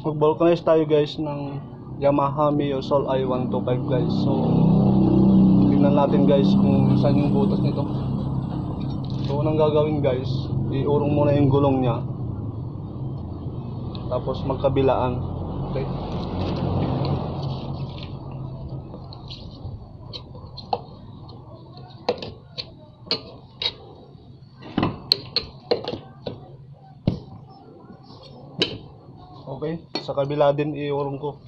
mag-vulcanize tayo guys ng Yamaha Mio Soul i125 guys. So tingnan natin guys kung saan yung butas nito. So unang gagawin guys, iurong muna yung gulong niya, tapos magkabilaan. Okay, okay, sa kabila din iurong ko.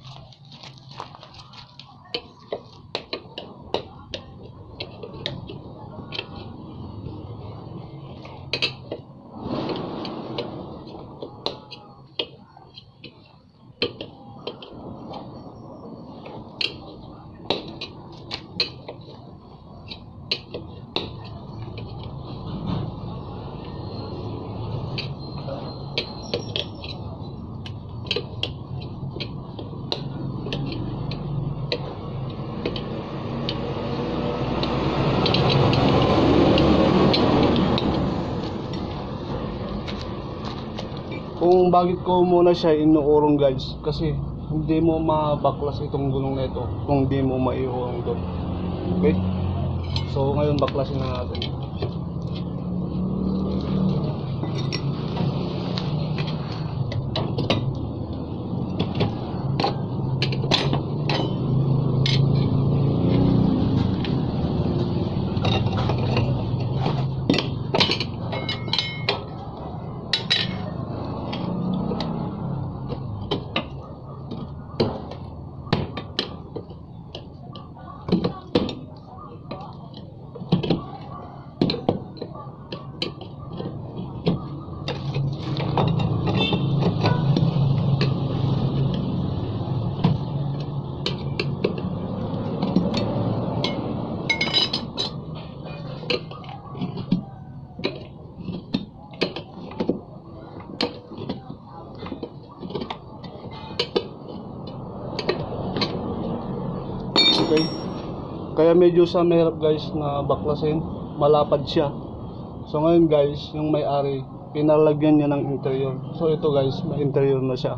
Kung bakit ko muna siya inuurong guys, kasi hindi mo mabaklas itong gulong na ito kung hindi mo maiurong doon. Okay, so ngayon baklasin na natin. Okay, kaya medyo sa mahirap guys na baklasin, malapad siya. So ngayon guys, yung may-ari pinalagyan niya ng interior. So ito guys, may interior na siya.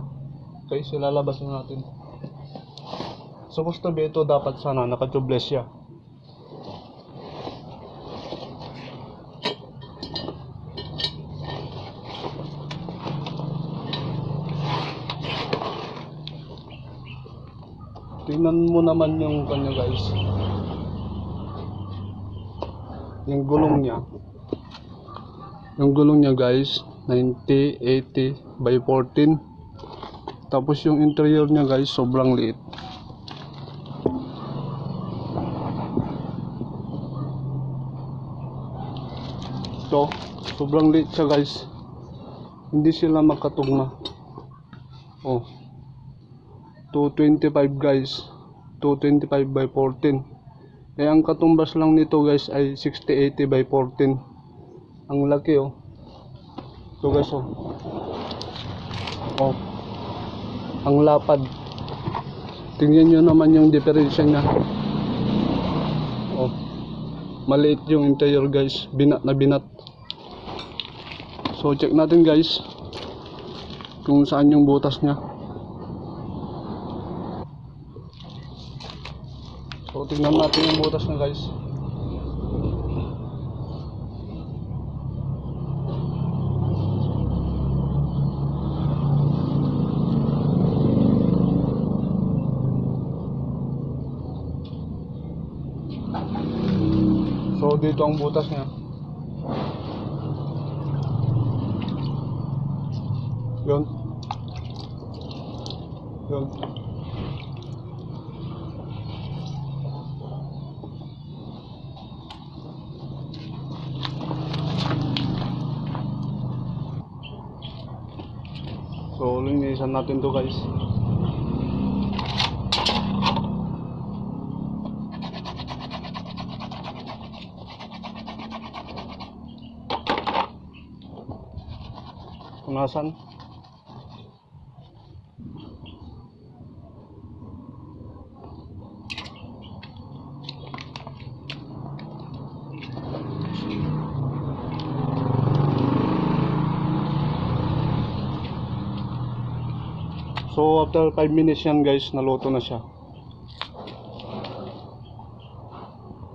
Okay, silalabas na natin. Supposed to be ito dapat sana naka-tubeless siya. Tingnan mo naman yung kanya guys, yung gulong niya. Yung gulong niya guys, 90-80 by 14. Tapos yung interior niya guys, sobrang liit. So, sobrang liit siya guys. Hindi sila makatugma. Oh, 225 guys, 225 by 14. Eh ang katumbas lang nito guys ay 60-80 by 14. Ang laki oh. So guys oh. Oh. Ang lapad. Tingnan nyo naman yung diferensya niya. Oh. Maliit yung interior guys, binat na binat. So check natin guys kung saan yung butas niya. So tingnan natin yung butas niya guys. So dito ang butas niya. Yun. Yun. So linisan natin to guys. Punasan. So after 5 minutes yan guys, naluto na siya.